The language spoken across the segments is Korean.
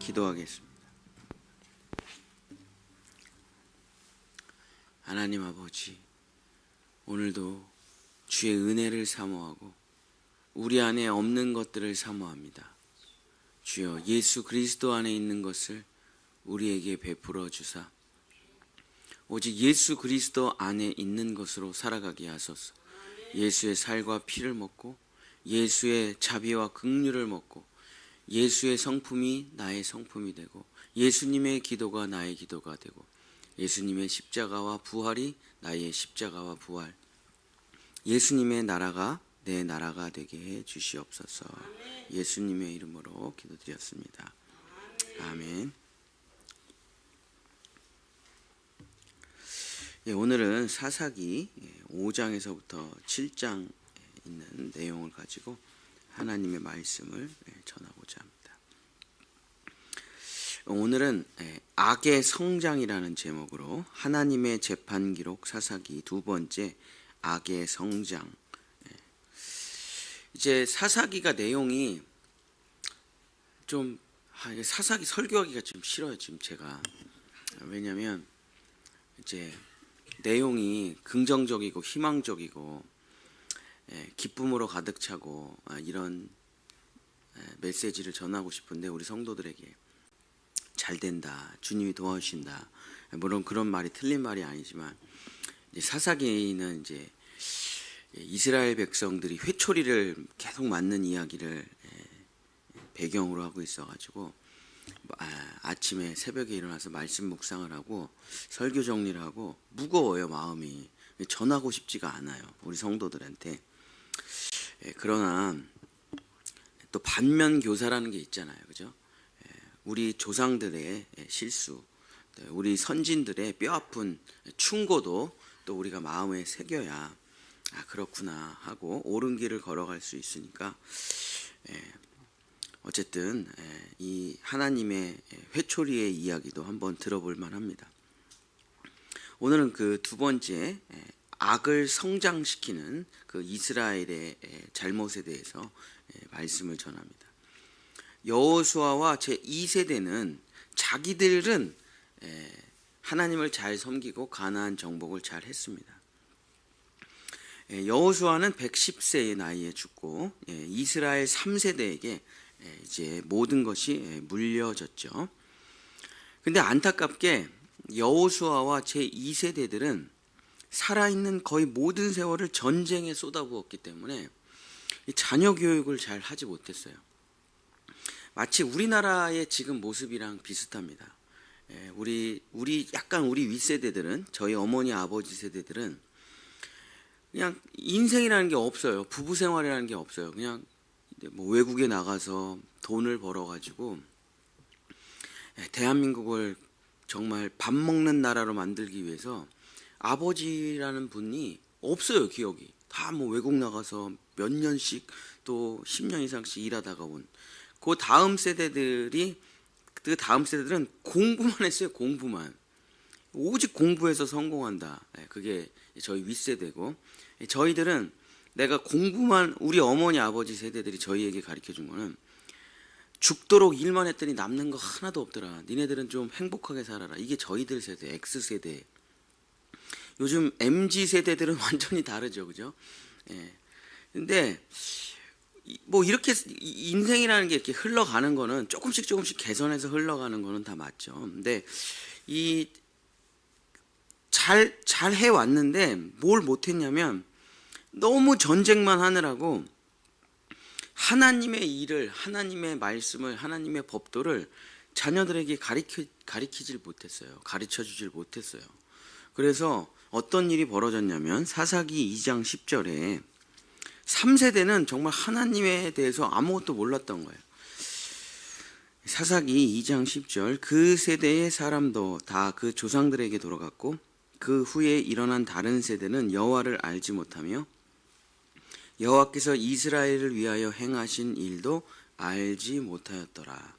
기도하겠습니다. 하나님 아버지, 오늘도 주의 은혜를 사모하고 우리 안에 없는 것들을 사모합니다. 주여, 예수 그리스도 안에 있는 것을 우리에게 베풀어 주사 오직 예수 그리스도 안에 있는 것으로 살아가게 하소서. 예수의 살과 피를 먹고 예수의 자비와 긍휼을 먹고 예수의 성품이 나의 성품이 되고 예수님의 기도가 나의 기도가 되고 예수님의 십자가와 부활이 나의 십자가와 부활, 예수님의 나라가 내 나라가 되게 해 주시옵소서. 예수님의 이름으로 기도드렸습니다. 아멘. 오늘은 사사기 5장에서부터 7장 있는 내용을 가지고 하나님의 말씀을 전하고자 합니다. 오늘은 악의 성장이라는 제목으로 하나님의 재판 기록 사사기 두 번째 악의 성장. 이제 사사기가 내용이 좀 사사기 설교하기가 좀 싫어요, 지금 제가. 왜냐면 이제 내용이 긍정적이고 희망적이고 기쁨으로 가득 차고 이런 메시지를 전하고 싶은데 우리 성도들에게 잘 된다, 주님이 도와주신다, 물론 그런 말이 틀린 말이 아니지만 이제 사사기는 이제 이스라엘 백성들이 회초리를 계속 맞는 이야기를 배경으로 하고 있어가지고 아침에 새벽에 일어나서 말씀 묵상을 하고 설교 정리를 하고 무거워요, 마음이. 전하고 싶지가 않아요, 우리 성도들한테. 그러나 또 반면 교사라는 게 있잖아요, 그죠? 우리 조상들의 실수, 우리 선진들의 뼈아픈 충고도 또 우리가 마음에 새겨야 그렇구나 하고 옳은 길을 걸어갈 수 있으니까 어쨌든 이 하나님의 회초리의 이야기도 한번 들어볼 만합니다. 오늘은 그 두 번째 악을 성장시키는 그 이스라엘의 잘못에 대해서 말씀을 전합니다. 여호수아와 제2세대는 자기들은 하나님을 잘 섬기고 가나안 정복을 잘 했습니다. 여호수아는 110세의 나이에 죽고 이스라엘 3세대에게 이제 모든 것이 물려졌죠. 근데 안타깝게 여호수아와 제2세대들은 살아있는 거의 모든 세월을 전쟁에 쏟아부었기 때문에 자녀 교육을 잘 하지 못했어요. 마치 우리나라의 지금 모습이랑 비슷합니다. 우리 윗세대들은, 저희 어머니 아버지 세대들은 그냥 인생이라는 게 없어요. 부부 생활이라는 게 없어요. 그냥 뭐 외국에 나가서 돈을 벌어가지고 대한민국을 정말 밥 먹는 나라로 만들기 위해서 아버지라는 분이 없어요, 기억이. 다 뭐 외국 나가서 몇 년씩 또 10년 이상씩 일하다가 온. 그 다음 세대들은 공부만 했어요, 공부만. 오직 공부해서 성공한다. 그게 저희 윗세대고, 저희들은 내가 공부만, 우리 어머니 아버지 세대들이 저희에게 가르쳐 준 거는 죽도록 일만 했더니 남는 거 하나도 없더라. 니네들은 좀 행복하게 살아라. 이게 저희들 세대, X세대. 요즘 MZ 세대들은 완전히 다르죠, 그죠? 근데 뭐 이렇게 인생이라는 게 이렇게 흘러가는 거는 조금씩 개선해서 흘러가는 거는 다 맞죠. 근데 이 잘 해왔는데 뭘 못했냐면 너무 전쟁만 하느라고 하나님의 일을, 하나님의 말씀을, 하나님의 법도를 자녀들에게 가르치질 못했어요. 가르쳐주질 못했어요. 그래서 어떤 일이 벌어졌냐면 사사기 2장 10절에 3세대는 정말 하나님에 대해서 아무것도 몰랐던 거예요. 사사기 2장 10절, 그 세대의 사람도 다 그 조상들에게 돌아갔고 그 후에 일어난 다른 세대는 여호와를 알지 못하며 여호와께서 이스라엘을 위하여 행하신 일도 알지 못하였더라.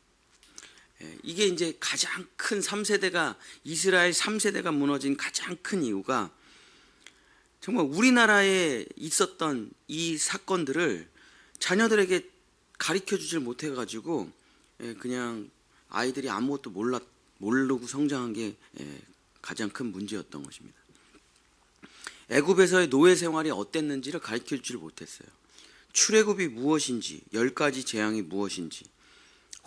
이게 이제 가장 큰 3세대가, 이스라엘 3세대가 무너진 가장 큰 이유가 정말 우리나라에 있었던 이 사건들을 자녀들에게 가르쳐 주질 못해가지고 그냥 아이들이 아무것도 모르고 성장한 게 가장 큰 문제였던 것입니다. 애굽에서의 노예 생활이 어땠는지를 가르쳐주질 못했어요. 출애굽이 무엇인지, 10가지 재앙이 무엇인지,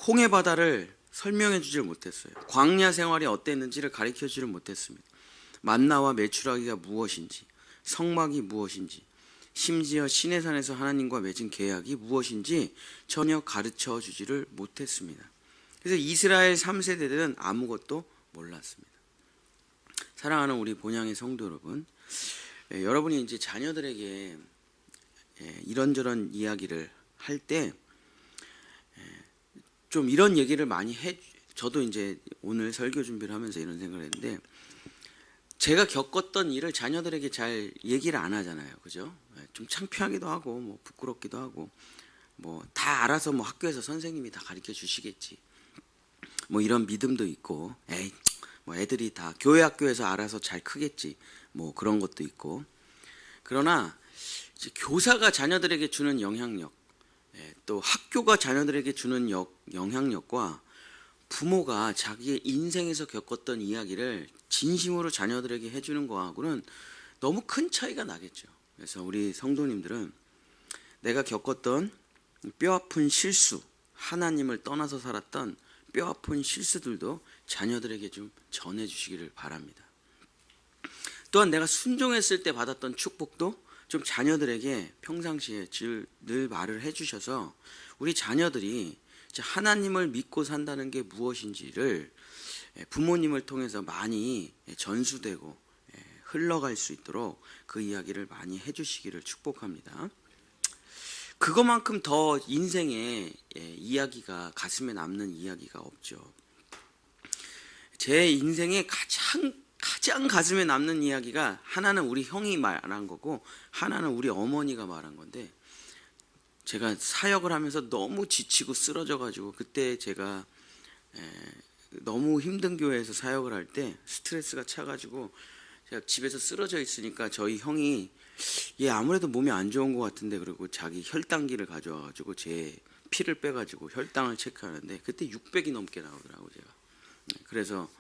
홍해 바다를 설명해 주질 못했어요. 광야 생활이 어땠는지를 가르쳐 주질 못했습니다. 만나와 메추라기가 무엇인지, 성막이 무엇인지, 심지어 시내산에서 하나님과 맺은 계약이 무엇인지 전혀 가르쳐 주지를 못했습니다. 그래서 이스라엘 3세대들은 아무것도 몰랐습니다. 사랑하는 우리 본향의 성도 여러분, 여러분이 이제 자녀들에게 이런저런 이야기를 할 때 좀 이런 얘기를 많이 저도 이제 오늘 설교 준비를 하면서 이런 생각을 했는데, 제가 겪었던 일을 자녀들에게 잘 얘기를 안 하잖아요. 그죠? 좀 창피하기도 하고 뭐 부끄럽기도 하고 뭐 다 알아서 뭐 학교에서 선생님이 다 가르쳐 주시겠지. 뭐 이런 믿음도 있고, 에이 뭐 애들이 다 교회 학교에서 알아서 잘 크겠지. 뭐 그런 것도 있고. 그러나 이제 교사가 자녀들에게 주는 영향력, 또 학교가 자녀들에게 주는 영향력과 부모가 자기의 인생에서 겪었던 이야기를 진심으로 자녀들에게 해주는 거하고는 너무 큰 차이가 나겠죠. 그래서 우리 성도님들은 내가 겪었던 뼈아픈 실수, 하나님을 떠나서 살았던 뼈아픈 실수들도 자녀들에게 좀 전해주시기를 바랍니다. 또한 내가 순종했을 때 받았던 축복도 좀 자녀들에게 평상시에 늘 말을 해주셔서 우리 자녀들이 하나님을 믿고 산다는 게 무엇인지를 부모님을 통해서 많이 전수되고 흘러갈 수 있도록 그 이야기를 많이 해주시기를 축복합니다. 그것만큼 더 인생에 이야기가, 가슴에 남는 이야기가 없죠. 제 인생에 가장 가슴에 남는 이야기가, 하나는 우리 형이 말한 거고 하나는 우리 어머니가 말한 건데, 제가 사역을 하면서 너무 지치고 쓰러져 가지고, 그때 제가 너무 힘든 교회에서 사역을 할 때 스트레스가 차가지고 제가 집에서 쓰러져 있으니까 저희 형이, 얘 아무래도 몸이 안 좋은 것 같은데, 그리고 자기 혈당기를 가져와 가지고 제 피를 빼가지고 혈당을 체크하는데 그때 600이 넘게 나오더라고. 제가 그래서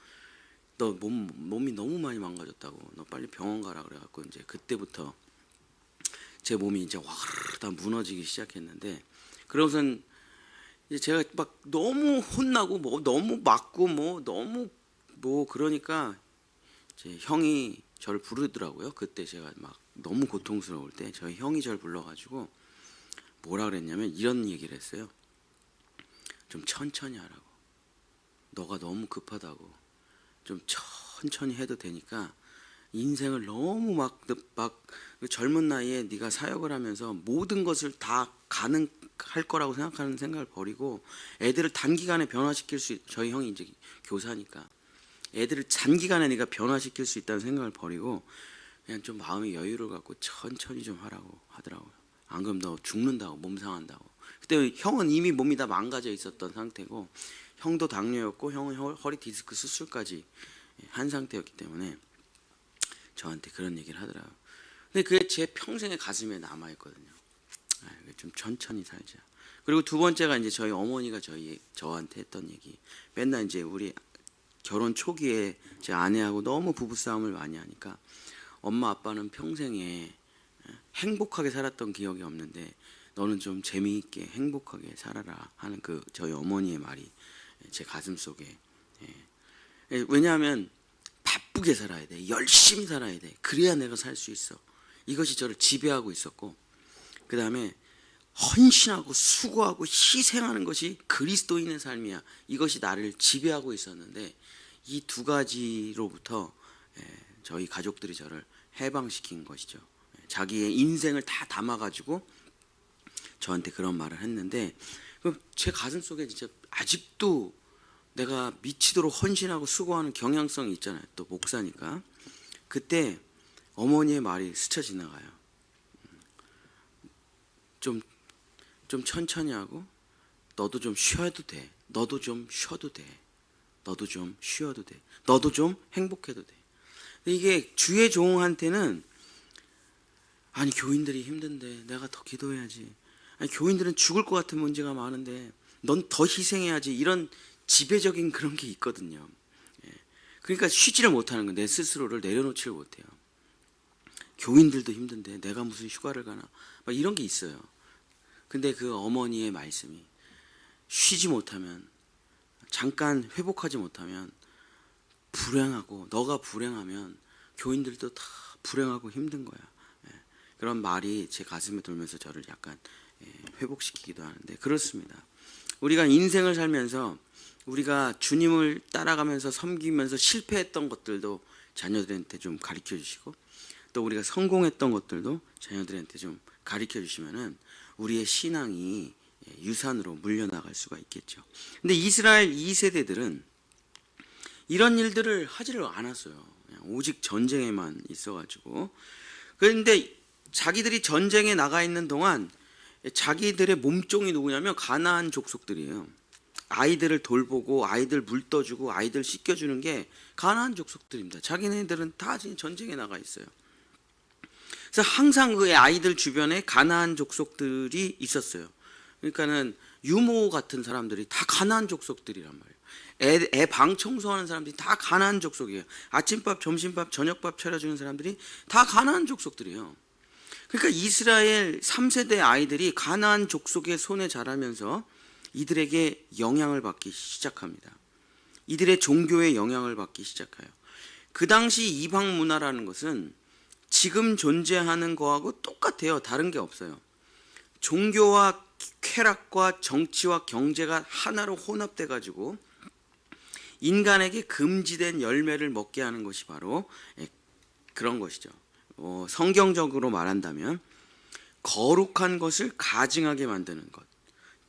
너 몸이 너무 많이 망가졌다고, 너 빨리 병원 가라 그래갖고 이제 그때부터 제 몸이 이제 와르르 다 무너지기 시작했는데, 그러고선 이제 제가 막 너무 혼나고 뭐 너무 맞고 뭐 너무 뭐 그러니까 제 형이 저를 부르더라고요. 그때 제가 막 너무 고통스러울 때 저희 형이 저를 불러가지고 뭐라 그랬냐면 이런 얘기를 했어요. 좀 천천히 하라고. 너가 너무 급하다고. 좀 천천히 해도 되니까, 인생을 너무 막 젊은 나이에 네가 사역을 하면서 모든 것을 다 가능할 거라고 생각하는 생각을 버리고, 애들을 단기간에 변화시킬 수 저희 형이 이제 교사니까 애들을 단기간에 네가 변화시킬 수 있다는 생각을 버리고 그냥 좀 마음의 여유를 갖고 천천히 좀 하라고 하더라고요. 안 그러면 너 죽는다고, 몸 상한다고. 그때 형은 이미 몸이 다 망가져 있었던 상태고, 형도 당뇨였고 형은 허리 디스크 수술까지 한 상태였기 때문에 저한테 그런 얘기를 하더라고요. 근데 그게 제 평생의 가슴에 남아있거든요. 좀 천천히 살자. 그리고 두 번째가 이제 저희 어머니가 저한테 했던 얘기. 맨날 이제 우리 결혼 초기에 제 아내하고 너무 부부싸움을 많이 하니까, 엄마 아빠는 평생에 행복하게 살았던 기억이 없는데 너는 좀 재미있게 행복하게 살아라 하는 그 저희 어머니의 말이 제 가슴 속에, 왜냐하면 바쁘게 살아야 돼, 열심히 살아야 돼, 그래야 내가 살 수 있어. 이것이 저를 지배하고 있었고, 그 다음에 헌신하고 수고하고 희생하는 것이 그리스도인의 삶이야, 이것이 나를 지배하고 있었는데, 이 두 가지로부터 저희 가족들이 저를 해방시킨 것이죠. 자기의 인생을 다 담아가지고 저한테 그런 말을 했는데, 제 가슴 속에 진짜 아직도 내가 미치도록 헌신하고 수고하는 경향성이 있잖아요. 또 목사니까. 그때 어머니의 말이 스쳐 지나가요. 좀 천천히 하고, 너도 좀 쉬어도 돼. 너도 좀 쉬어도 돼. 너도 좀 쉬어도 돼. 너도 좀 행복해도 돼. 근데 이게 주의 종한테는, 아니 교인들이 힘든데 내가 더 기도해야지, 아니 교인들은 죽을 것 같은 문제가 많은데 넌 더 희생해야지, 이런 지배적인 그런 게 있거든요. 그러니까 쉬지를 못하는 거예요. 내 스스로를 내려놓지를 못해요. 교인들도 힘든데 내가 무슨 휴가를 가나 막 이런 게 있어요. 근데 그 어머니의 말씀이 쉬지 못하면, 잠깐 회복하지 못하면 불행하고, 너가 불행하면 교인들도 다 불행하고 힘든 거야. 그런 말이 제 가슴에 돌면서 저를 약간 회복시키기도 하는데, 그렇습니다. 우리가 인생을 살면서 우리가 주님을 따라가면서 섬기면서 실패했던 것들도 자녀들한테 좀 가르쳐 주시고, 또 우리가 성공했던 것들도 자녀들한테 좀 가르쳐 주시면은 우리의 신앙이 유산으로 물려나갈 수가 있겠죠. 근데 이스라엘 2세대들은 이런 일들을 하지를 않았어요. 그냥 오직 전쟁에만 있어가지고. 그런데 자기들이 전쟁에 나가 있는 동안 자기들의 몸종이 누구냐면 가나안 족속들이에요. 아이들을 돌보고 아이들 물 떠주고 아이들 씻겨주는 게 가나안 족속들입니다. 자기네들은 다 지금 전쟁에 나가 있어요. 그래서 항상 그 아이들 주변에 가나안 족속들이 있었어요. 그러니까는 유모 같은 사람들이 다 가나안 족속들이란 말이에요. 애 방 청소하는 사람들이 다 가나안 족속이에요. 아침밥, 점심밥, 저녁밥 차려주는 사람들이 다 가나안 족속들이에요. 그러니까 이스라엘 3세대 아이들이 가나안 족속의 손에 자라면서 이들에게 영향을 받기 시작합니다. 이들의 종교에 영향을 받기 시작해요. 그 당시 이방 문화라는 것은 지금 존재하는 거하고 똑같아요. 다른 게 없어요. 종교와 쾌락과 정치와 경제가 하나로 혼합돼 가지고 인간에게 금지된 열매를 먹게 하는 것이 바로 그런 것이죠. 성경적으로 말한다면 거룩한 것을 가증하게 만드는 것,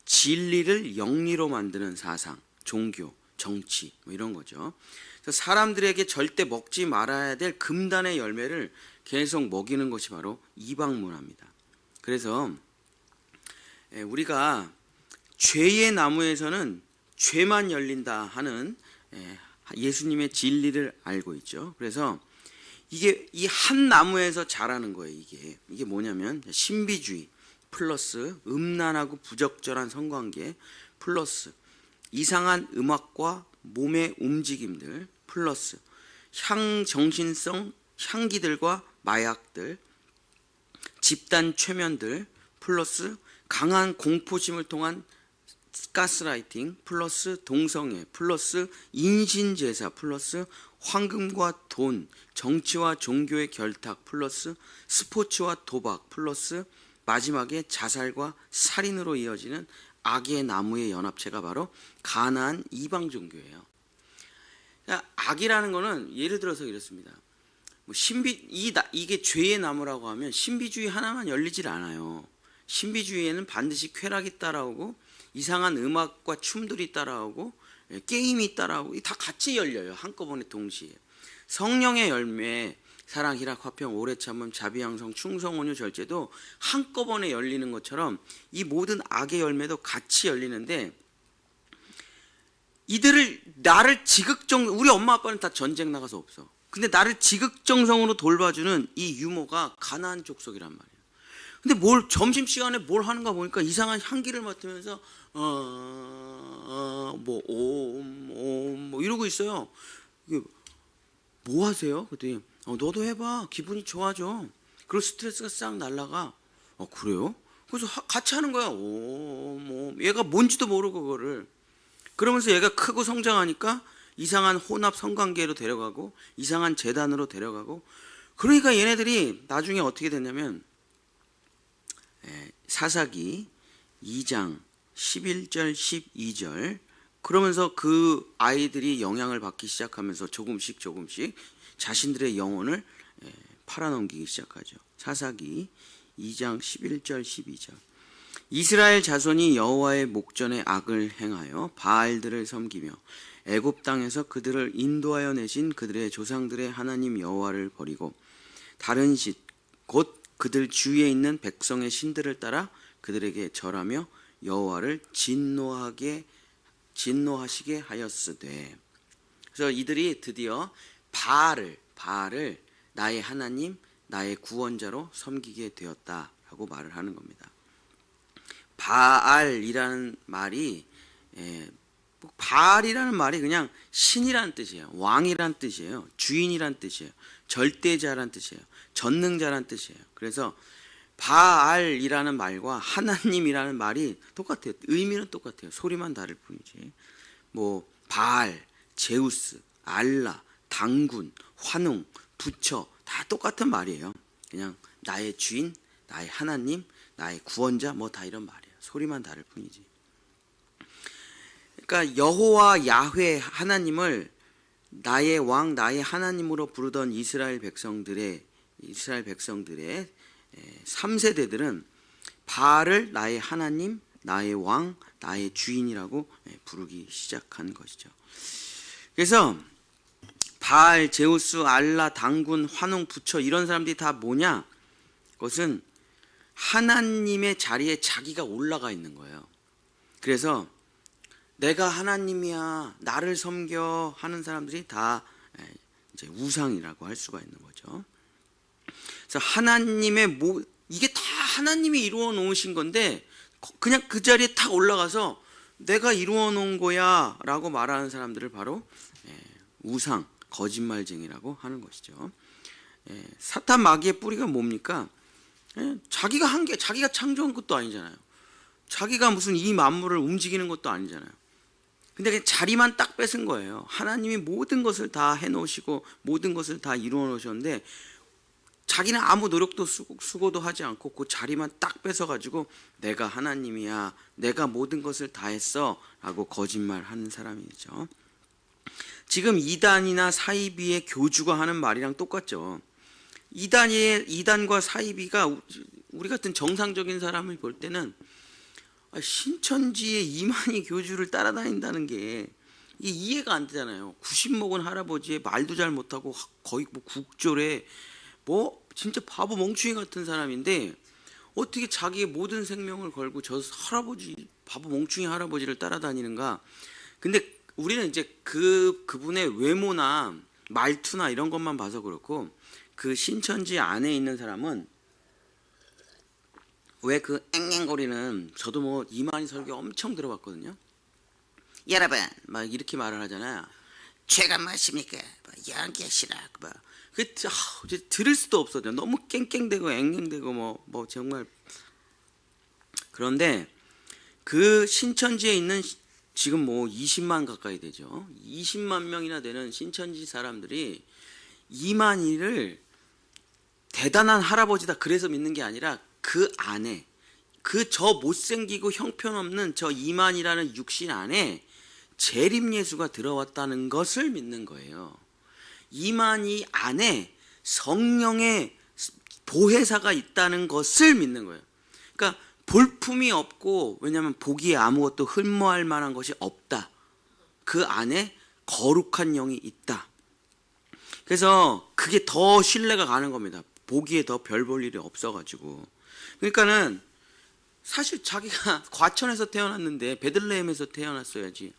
진리를 영리로 만드는 사상, 종교, 정치 뭐 이런 거죠. 그래서 사람들에게 절대 먹지 말아야 될 금단의 열매를 계속 먹이는 것이 바로 이방 문화입니다. 그래서 우리가 죄의 나무에서는 죄만 열린다 하는 예수님의 진리를 알고 있죠. 그래서 이게 이 한 나무에서 자라는 거예요. 이게 뭐냐면 신비주의 플러스 음란하고 부적절한 성관계 플러스 이상한 음악과 몸의 움직임들 플러스 향정신성 향기들과 마약들, 집단 최면들 플러스 강한 공포심을 통한 가스라이팅 플러스 동성애 플러스 인신제사 플러스 황금과 돈, 정치와 종교의 결탁 플러스 스포츠와 도박 플러스 마지막에 자살과 살인으로 이어지는 악의 나무의 연합체가 바로 가나안 이방 종교예요. 악이라는 거는 예를 들어서 이렇습니다. 이게 죄의 나무라고 하면 신비주의 하나만 열리질 않아요. 신비주의에는 반드시 쾌락이 따라오고 이상한 음악과 춤들이 따라오고 게임이 따라오고 다 같이 열려요. 한꺼번에 동시에. 성령의 열매, 사랑, 희락, 화평, 오래 참음, 자비양성, 충성, 온유, 절제도 한꺼번에 열리는 것처럼 이 모든 악의 열매도 같이 열리는데, 이들을 나를 우리 엄마 아빠는 다 전쟁 나가서 없어. 근데 나를 지극정성으로 돌봐주는 이 유모가 가나안 족속이란 말이에요. 근데 점심시간에 뭘 하는가 보니까 이상한 향기를 맡으면서 뭐 이러고 있어요. 뭐 하세요? 그랬더니 너도 해봐. 기분이 좋아져. 그리고 스트레스가 싹 날라가. 그래요? 그래서 같이 하는 거야. 얘가 뭔지도 모르고 그거를. 그러면서 얘가 크고 성장하니까 이상한 혼합 성관계로 데려가고 이상한 재단으로 데려가고, 그러니까 얘네들이 나중에 어떻게 됐냐면 사사기 2장 11절 12절 그러면서 그 아이들이 영향을 받기 시작하면서 조금씩 자신들의 영혼을 팔아넘기기 시작하죠. 사사기 2장 11절 12절 이스라엘 자손이 여호와의 목전에 악을 행하여 바알들을 섬기며 애굽 땅에서 그들을 인도하여 내신 그들의 조상들의 하나님 여호와를 버리고 다른 신 곧 그들 주위에 있는 백성의 신들을 따라 그들에게 절하며 여호와를 진노하시게 하였으되. 그래서 이들이 드디어 바알을 나의 하나님, 나의 구원자로 섬기게 되었다라고 말을 하는 겁니다. 바알이라는 말이 바알이라는 말이 그냥 신이란 뜻이에요. 왕이란 뜻이에요. 주인이란 뜻이에요. 절대자란 뜻이에요. 전능자란 뜻이에요. 그래서 바알이라는 말과 하나님이라는 말이 똑같아요. 의미는 똑같아요. 소리만 다를 뿐이지. 뭐 바알, 제우스, 알라, 당군, 환웅, 부처 다 똑같은 말이에요. 그냥 나의 주인, 나의 하나님, 나의 구원자 뭐 다 이런 말이에요. 소리만 다를 뿐이지. 그러니까 여호와 야훼 하나님을 나의 왕, 나의 하나님으로 부르던 이스라엘 백성들의 3세대들은 바알을 나의 하나님, 나의 왕, 나의 주인이라고 부르기 시작한 것이죠. 그래서 바알, 제우스, 알라, 당군, 환웅, 부처 이런 사람들이 다 뭐냐? 그것은 하나님의 자리에 자기가 올라가 있는 거예요. 그래서 내가 하나님이야, 나를 섬겨 하는 사람들이 다 이제 우상이라고 할 수가 있는 거죠. 그래서 하나님의 이게 다 하나님이 이루어 놓으신 건데 그냥 그 자리에 탁 올라가서 내가 이루어 놓은 거야 라고 말하는 사람들을 바로 우상, 거짓말쟁이라고 하는 것이죠. 사탄 마귀의 뿌리가 뭡니까? 자기가 한 게, 자기가 창조한 것도 아니잖아요. 자기가 무슨 이 만물을 움직이는 것도 아니잖아요. 근데 그냥 자리만 딱 뺏은 거예요. 하나님이 모든 것을 다 해놓으시고 모든 것을 다 이루어 놓으셨는데 자기는 아무 노력도 수고도 하지 않고 그 자리만 딱 뺏어가지고 내가 하나님이야, 내가 모든 것을 다 했어 라고 거짓말하는 사람이죠. 지금 이단이나 사이비의 교주가 하는 말이랑 똑같죠. 이단과 사이비가 우리 같은 정상적인 사람을 볼 때는 신천지의 이만희 교주를 따라다닌다는 게 이해가 안 되잖아요. 90 먹은 할아버지의 말도 잘 못하고 거의 뭐 국조래 뭐 진짜 바보 멍충이 같은 사람인데 어떻게 자기의 모든 생명을 걸고 저 할아버지 바보 멍충이 할아버지를 따라다니는가. 근데 우리는 이제 그분의 외모나 말투나 이런 것만 봐서 그렇고 그 신천지 안에 있는 사람은 왜 그 앵앵거리는 저도 뭐 이만희 설교 엄청 들어봤거든요. 여러분 막 이렇게 말을 하잖아요. 죄가 무엇입니까? 영계시라. 들을 수도 없어요. 너무 깽깽대고 앵앵대고 뭐 정말. 그런데 그 신천지에 있는 지금 뭐 20만 가까이 되죠. 20만 명이나 되는 신천지 사람들이 이만희를 대단한 할아버지다 그래서 믿는 게 아니라 그 안에 저 못생기고 형편없는 저 이만희라는 육신 안에 재림 예수가 들어왔다는 것을 믿는 거예요. 이만희 안에 성령의 보혜사가 있다는 것을 믿는 거예요. 그러니까 볼품이 없고, 왜냐하면 보기에 아무것도 흠모할 만한 것이 없다. 그 안에 거룩한 영이 있다. 그래서 그게 더 신뢰가 가는 겁니다. 보기에 더 별 볼 일이 없어가지고. 그러니까는 사실 자기가 과천에서 태어났는데 베들레헴에서 태어났어야지.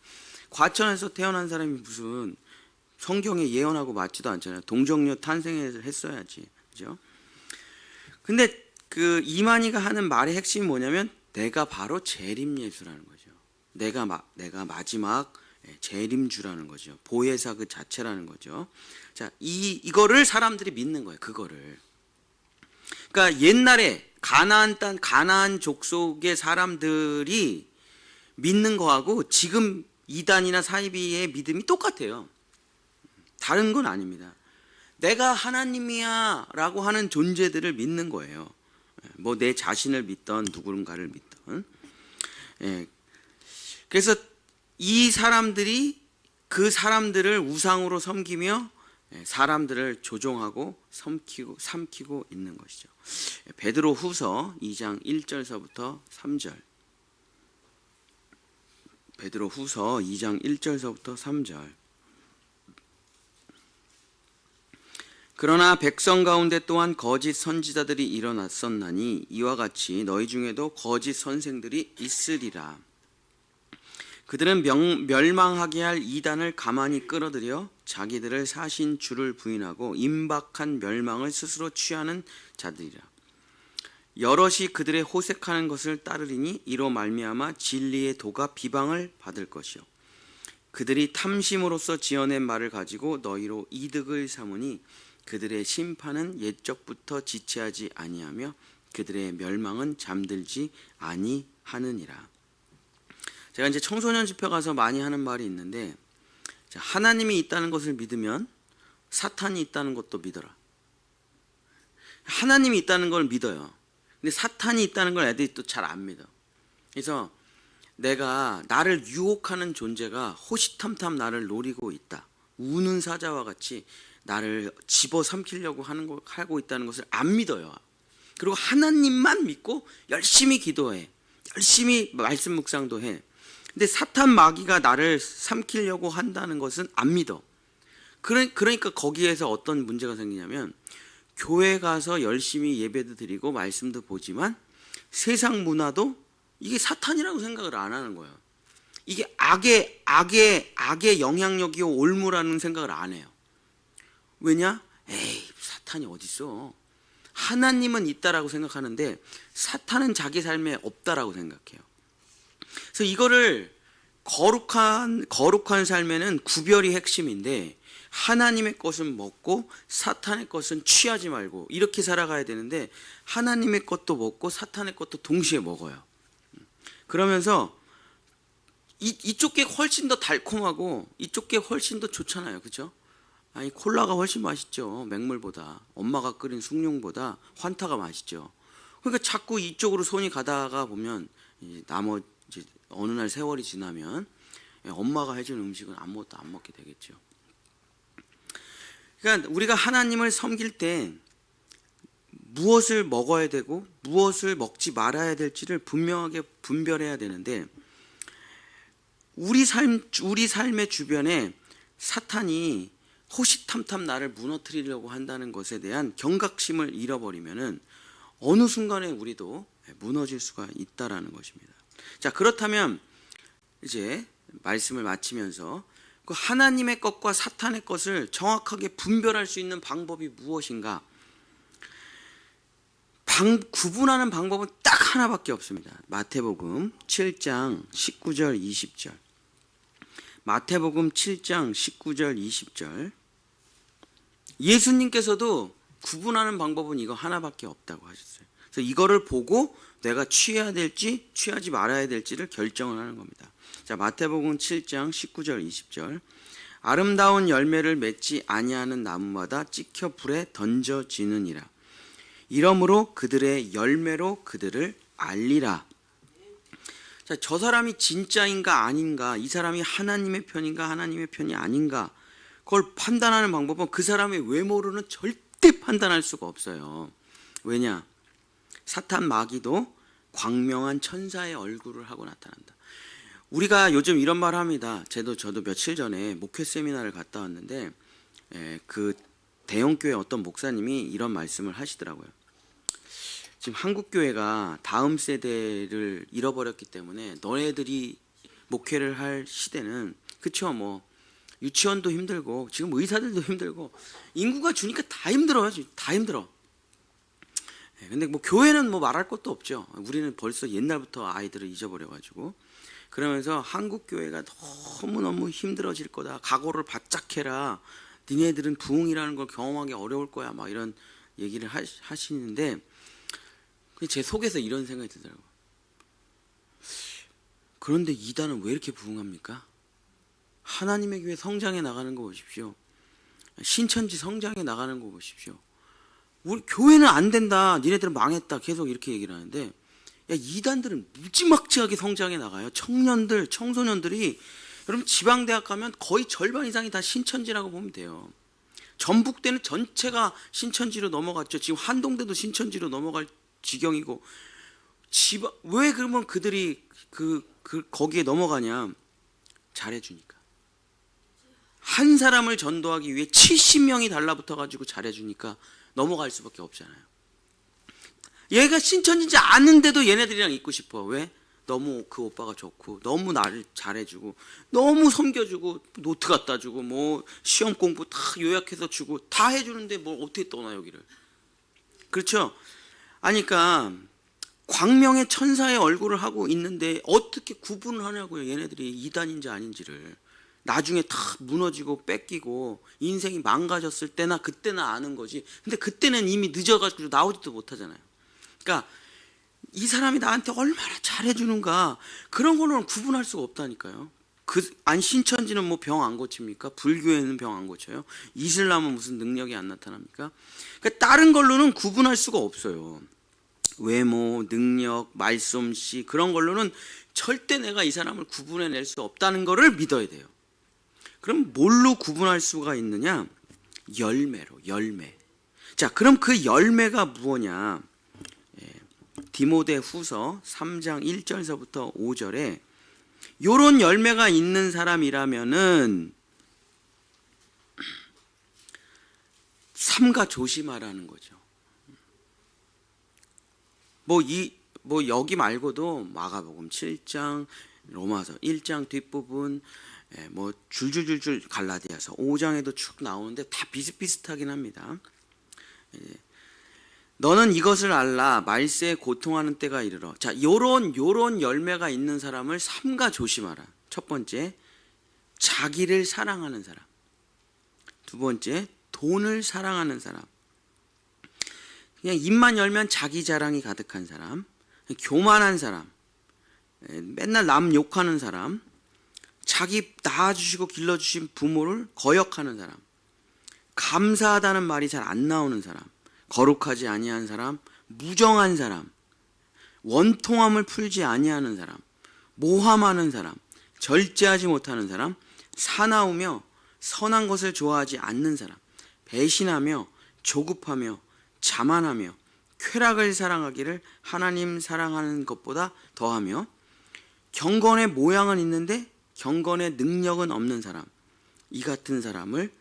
과천에서 태어난 사람이 무슨 성경에 예언하고 맞지도 않잖아요. 동정녀 탄생을 했어야지. 그죠? 근데 그 이만희가 하는 말의 핵심이 뭐냐면 내가 바로 재림 예수라는 거죠. 내가 마지막 재림주라는 거죠. 보혜사 그 자체라는 거죠. 자, 이거를 사람들이 믿는 거예요. 그거를. 그러니까 옛날에 가나안 땅, 가나안 족속의 사람들이 믿는 거하고 지금 이단이나 사이비의 믿음이 똑같아요. 다른 건 아닙니다. 내가 하나님이야 라고 하는 존재들을 믿는 거예요. 뭐 내 자신을 믿던 누군가를 믿던. 그래서 이 사람들이 그 사람들을 우상으로 섬기며 사람들을 조종하고 삼키고 있는 것이죠. 베드로 후서 2장 1절서부터 3절. 베드로 후서 2장 1절서부터 3절. 그러나 백성 가운데 또한 거짓 선지자들이 일어났었나니 이와 같이 너희 중에도 거짓 선생들이 있으리라. 그들은 멸망하게 할 이단을 가만히 끌어들여 자기들을 사신 주를 부인하고 임박한 멸망을 스스로 취하는 자들이라. 여럿이 그들의 호색하는 것을 따르리니 이로 말미암아 진리의 도가 비방을 받을 것이요 그들이 탐심으로써 지어낸 말을 가지고 너희로 이득을 삼으니 그들의 심판은 옛적부터 지체하지 아니하며 그들의 멸망은 잠들지 아니하느니라. 제가 이제 청소년 집회 가서 많이 하는 말이 있는데, 하나님이 있다는 것을 믿으면 사탄이 있다는 것도 믿어라. 하나님이 있다는 걸 믿어요. 근데 사탄이 있다는 걸 애들이 또 잘 안 믿어. 그래서 내가 나를 유혹하는 존재가 호시탐탐 나를 노리고 있다. 우는 사자와 같이 나를 집어삼키려고 하고 있다는 것을 안 믿어요. 그리고 하나님만 믿고 열심히 기도해. 열심히 말씀 묵상도 해. 근데 사탄 마귀가 나를 삼키려고 한다는 것은 안 믿어. 그러니까 거기에서 어떤 문제가 생기냐면, 교회 가서 열심히 예배도 드리고 말씀도 보지만 세상 문화도 이게 사탄이라고 생각을 안 하는 거예요. 이게 악의 영향력이요 올무라는 생각을 안 해요. 왜냐? 에이, 사탄이 어딨어. 하나님은 있다라고 생각하는데 사탄은 자기 삶에 없다라고 생각해요. 그래서 이거를 거룩한 삶에는 구별이 핵심인데, 하나님의 것은 먹고 사탄의 것은 취하지 말고 이렇게 살아가야 되는데, 하나님의 것도 먹고 사탄의 것도 동시에 먹어요. 그러면서 이쪽 게 훨씬 더 달콤하고 이쪽 게 훨씬 더 좋잖아요. 그렇죠? 아니, 콜라가 훨씬 맛있죠. 맹물보다. 엄마가 끓인 숭늉보다 환타가 맛있죠. 그러니까 자꾸 이쪽으로 손이 가다가 보면 이제 어느 날 세월이 지나면 엄마가 해준 음식은 아무것도 안 먹게 되겠죠. 그러니까 우리가 하나님을 섬길 때 무엇을 먹어야 되고 무엇을 먹지 말아야 될지를 분명하게 분별해야 되는데, 우리 삶의 주변에 사탄이 호시탐탐 나를 무너뜨리려고 한다는 것에 대한 경각심을 잃어버리면은 어느 순간에 우리도 무너질 수가 있다라는 것입니다. 자, 그렇다면 이제 말씀을 마치면서 그 하나님의 것과 사탄의 것을 정확하게 분별할 수 있는 방법이 무엇인가? 구분하는 방법은 딱 하나밖에 없습니다. 마태복음 7장 19절 20절. 마태복음 7장 19절 20절. 예수님께서도 구분하는 방법은 이거 하나밖에 없다고 하셨어요. 그래서 이거를 보고 내가 취해야 될지 취하지 말아야 될지를 결정을 하는 겁니다. 자, 마태복음 7장 19절 20절. 아름다운 열매를 맺지 아니하는 나무마다 찍혀 불에 던져지느니라. 이러므로 그들의 열매로 그들을 알리라. 자, 저 사람이 진짜인가 아닌가, 이 사람이 하나님의 편인가 하나님의 편이 아닌가, 그걸 판단하는 방법은 그 사람의 외모로는 절대 판단할 수가 없어요. 왜냐? 사탄 마귀도 광명한 천사의 얼굴을 하고 나타난다. 우리가 요즘 이런 말을 합니다. 저도 며칠 전에 목회 세미나를 갔다 왔는데, 그 대형교회 어떤 목사님이 이런 말씀을 하시더라고요. 지금 한국교회가 다음 세대를 잃어버렸기 때문에 너네들이 목회를 할 시대는, 그쵸, 뭐 유치원도 힘들고 지금 의사들도 힘들고 인구가 주니까 다 힘들어요. 다 힘들어. 근데 뭐 교회는 뭐 말할 것도 없죠. 우리는 벌써 옛날부터 아이들을 잊어버려가지고. 그러면서 한국교회가 너무너무 힘들어질 거다. 각오를 바짝 해라. 니네들은 부흥이라는 걸 경험하기 어려울 거야. 막 이런 얘기를 하시는데, 제 속에서 이런 생각이 들더라고요. 그런데 이단은 왜 이렇게 부흥합니까? 하나님의 교회 성장해 나가는 거 보십시오. 신천지 성장해 나가는 거 보십시오. 우리 교회는 안 된다. 니네들은 망했다. 계속 이렇게 얘기를 하는데, 이단들은 무지막지하게 성장해 나가요. 청소년들이 여러분 지방대학 가면 거의 절반 이상이 다 신천지라고 보면 돼요. 전북대는 전체가 신천지로 넘어갔죠. 지금 한동대도 신천지로 넘어갈 지경이고. 왜 그러면 그들이 거기에 넘어가냐? 잘해주니까. 한 사람을 전도하기 위해 70명이 달라붙어가지고 잘해주니까 넘어갈 수밖에 없잖아요. 얘가 신천지인지 아는데도 얘네들이랑 있고 싶어. 왜? 너무 그 오빠가 좋고, 너무 나를 잘해주고, 너무 섬겨주고, 노트 갖다 주고, 뭐 시험 공부 다 요약해서 주고 다 해주는데 뭘 어떻게 떠나 여기를. 그렇죠? 그러니까 광명의 천사의 얼굴을 하고 있는데 어떻게 구분을 하냐고요. 얘네들이 이단인지 아닌지를. 나중에 다 무너지고 뺏기고 인생이 망가졌을 때나 그때나 아는 거지. 근데 그때는 이미 늦어가지고 나오지도 못하잖아요. 그러니까 이 사람이 나한테 얼마나 잘해주는가, 그런 거는 구분할 수가 없다니까요. 안 신천지는 뭐 병 안 고칩니까? 불교에는 병 안 고쳐요? 이슬람은 무슨 능력이 안 나타납니까? 그러니까 다른 걸로는 구분할 수가 없어요. 외모, 능력, 말솜씨, 그런 걸로는 절대 내가 이 사람을 구분해낼 수 없다는 거를 믿어야 돼요. 그럼 뭘로 구분할 수가 있느냐? 열매로, 열매. 자, 그럼 그 열매가 무엇냐? 디모데 후서 3장 1절서부터 5절에 요런 열매가 있는 사람이라면은 삼가 조심하라는 거죠. 뭐 여기 말고도 마가복음 7장, 로마서 1장 뒷부분, 뭐 줄줄줄줄 갈라디아서 5장에도 쭉 나오는데 다 비슷비슷하긴 합니다. 너는 이것을 알라, 말세에 고통하는 때가 이르러. 자, 요런 열매가 있는 사람을 삼가 조심하라. 첫 번째, 자기를 사랑하는 사람. 두 번째, 돈을 사랑하는 사람. 그냥 입만 열면 자기 자랑이 가득한 사람, 교만한 사람, 맨날 남 욕하는 사람, 자기 낳아주시고 길러주신 부모를 거역하는 사람, 감사하다는 말이 잘 안 나오는 사람, 거룩하지 아니한 사람, 무정한 사람, 원통함을 풀지 아니하는 사람, 모함하는 사람, 절제하지 못하는 사람, 사나우며 선한 것을 좋아하지 않는 사람, 배신하며 조급하며 자만하며 쾌락을 사랑하기를 하나님 사랑하는 것보다 더하며 경건의 모양은 있는데 경건의 능력은 없는 사람, 이 같은 사람을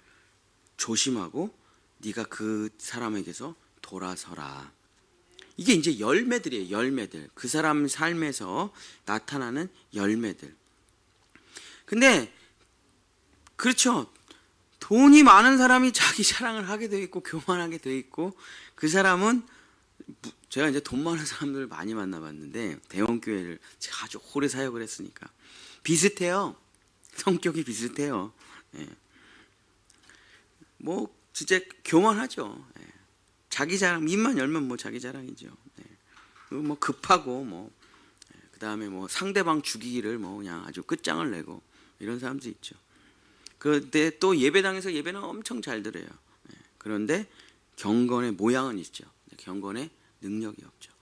조심하고 네가 그 사람에게서 돌아서라. 이게 이제 열매들이에요. 열매들. 그 사람 삶에서 나타나는 열매들. 근데 그렇죠. 돈이 많은 사람이 자기 자랑을 하게 돼 있고 교만하게 돼 있고, 그 사람은, 제가 이제 돈 많은 사람들을 많이 만나봤는데 대원교회를 제가 아주 오래 사역을 했으니까 비슷해요. 성격이 비슷해요. 뭐 진짜 교만하죠. 자기 자랑, 입만 열면 뭐 자기 자랑이죠. 뭐 급하고 뭐 그 다음에 뭐 상대방 죽이기를 뭐 그냥 아주 끝장을 내고 이런 사람도 있죠. 그런데 또 예배당에서 예배는 엄청 잘 드려요. 그런데 경건의 모양은 있죠. 경건의 능력이 없죠.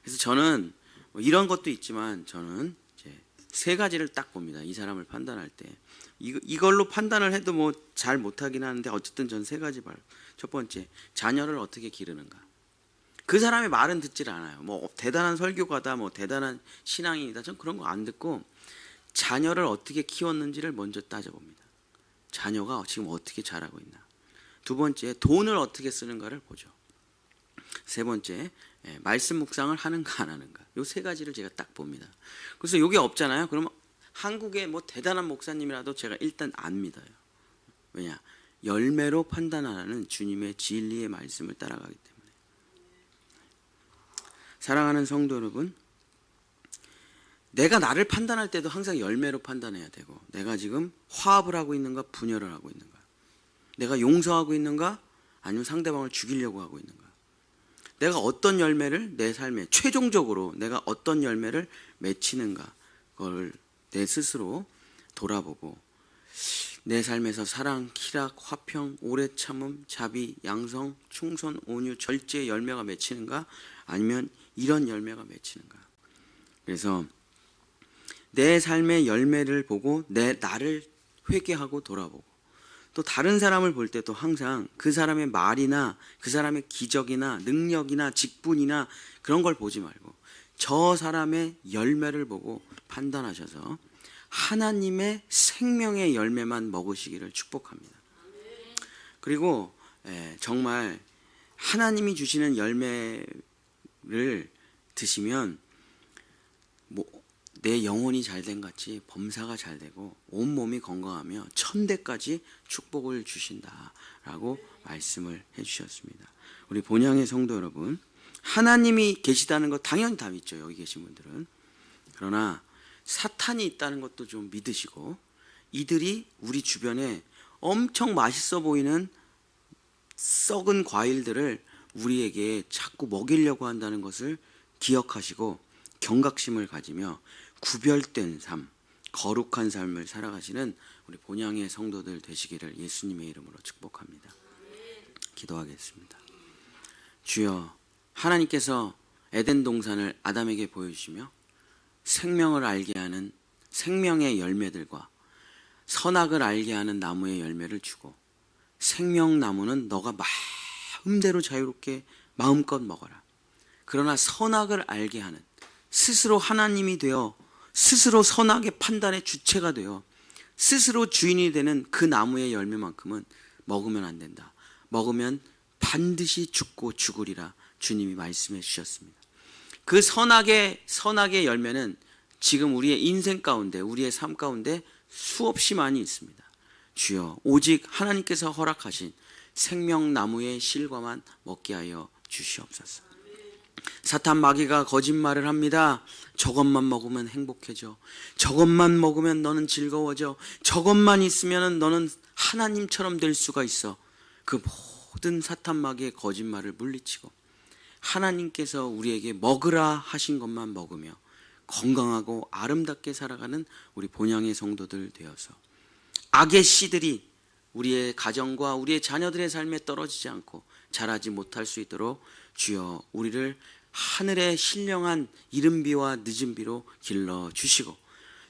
그래서 저는 뭐 이런 것도 있지만 저는 이제 세 가지를 딱 봅니다. 이 사람을 판단할 때. 이걸로 판단을 해도 뭐 잘 못하긴 하는데 어쨌든 전 세 가지 봐요. 첫 번째, 자녀를 어떻게 기르는가. 그 사람의 말은 듣질 않아요. 뭐 대단한 설교가다, 뭐 대단한 신앙인이다, 전 그런 거 안 듣고 자녀를 어떻게 키웠는지를 먼저 따져봅니다. 자녀가 지금 어떻게 자라고 있나. 두 번째, 돈을 어떻게 쓰는가를 보죠. 세 번째, 말씀 묵상을 하는가 안 하는가. 요 세 가지를 제가 딱 봅니다. 그래서 요게 없잖아요. 그러면 한국의 뭐 대단한 목사님이라도 제가 일단 안 믿어요. 왜냐? 열매로 판단하라는 주님의 진리의 말씀을 따라가기 때문에. 사랑하는 성도 여러분, 내가 나를 판단할 때도 항상 열매로 판단해야 되고, 내가 지금 화합을 하고 있는가 분열을 하고 있는가, 내가 용서하고 있는가 아니면 상대방을 죽이려고 하고 있는가, 내가 어떤 열매를 내 삶에 최종적으로 내가 어떤 열매를 맺히는가, 그걸 내 스스로 돌아보고 내 삶에서 사랑, 희락, 화평, 오래 참음, 자비, 양성, 충성, 온유, 절제의 열매가 맺히는가 아니면 이런 열매가 맺히는가. 그래서 내 삶의 열매를 보고 나를 회개하고 돌아보고, 또 다른 사람을 볼 때도 항상 그 사람의 말이나 그 사람의 기적이나 능력이나 직분이나 그런 걸 보지 말고 저 사람의 열매를 보고 판단하셔서 하나님의 생명의 열매만 먹으시기를 축복합니다. 그리고 정말 하나님이 주시는 열매를 드시면 뭐 내 영혼이 잘된 같이 범사가 잘 되고 온몸이 건강하며 천대까지 축복을 주신다라고 말씀을 해주셨습니다. 우리 본향의 성도 여러분, 하나님이 계시다는 거 당연히 다 믿죠. 여기 계신 분들은. 그러나 사탄이 있다는 것도 좀 믿으시고 이들이 우리 주변에 엄청 맛있어 보이는 썩은 과일들을 우리에게 자꾸 먹이려고 한다는 것을 기억하시고 경각심을 가지며 구별된 삶, 거룩한 삶을 살아가시는 우리 본향의 성도들 되시기를 예수님의 이름으로 축복합니다. 기도하겠습니다. 주여, 하나님께서 에덴 동산을 아담에게 보여주시며 생명을 알게 하는 생명의 열매들과 선악을 알게 하는 나무의 열매를 주고, 생명나무는 너가 마음대로 자유롭게 마음껏 먹어라. 그러나 선악을 알게 하는, 스스로 하나님이 되어 스스로 선악의 판단의 주체가 되어 스스로 주인이 되는 그 나무의 열매만큼은 먹으면 안 된다. 먹으면 반드시 죽고 죽으리라 주님이 말씀해 주셨습니다. 그 선악의 열매는 지금 우리의 인생 가운데, 우리의 삶 가운데 수없이 많이 있습니다. 주여, 오직 하나님께서 허락하신 생명나무의 실과만 먹게 하여 주시옵소서. 사탄 마귀가 거짓말을 합니다. 저것만 먹으면 행복해져. 저것만 먹으면 너는 즐거워져. 저것만 있으면 너는 하나님처럼 될 수가 있어. 그 모든 사탄 마귀의 거짓말을 물리치고 하나님께서 우리에게 먹으라 하신 것만 먹으며 건강하고 아름답게 살아가는 우리 본향의 성도들 되어서 악의 씨들이 우리의 가정과 우리의 자녀들의 삶에 떨어지지 않고 자라지 못할 수 있도록 주여 우리를 하늘의 신령한 이른비와 늦은비로 길러주시고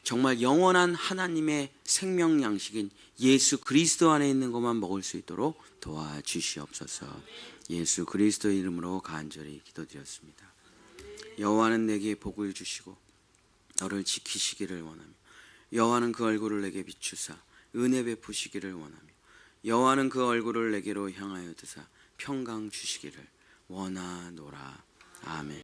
정말 영원한 하나님의 생명 양식인 예수 그리스도 안에 있는 것만 먹을 수 있도록 도와주시옵소서. 예수 그리스도의 이름으로 간절히 기도드렸습니다. 여호와는 내게 복을 주시고 너를 지키시기를 원하며 여호와는 그 얼굴을 내게 비추사 은혜 베푸시기를 원하며 여호와는 그 얼굴을 내게로 향하여 드사 평강 주시기를 원하노라. 아멘.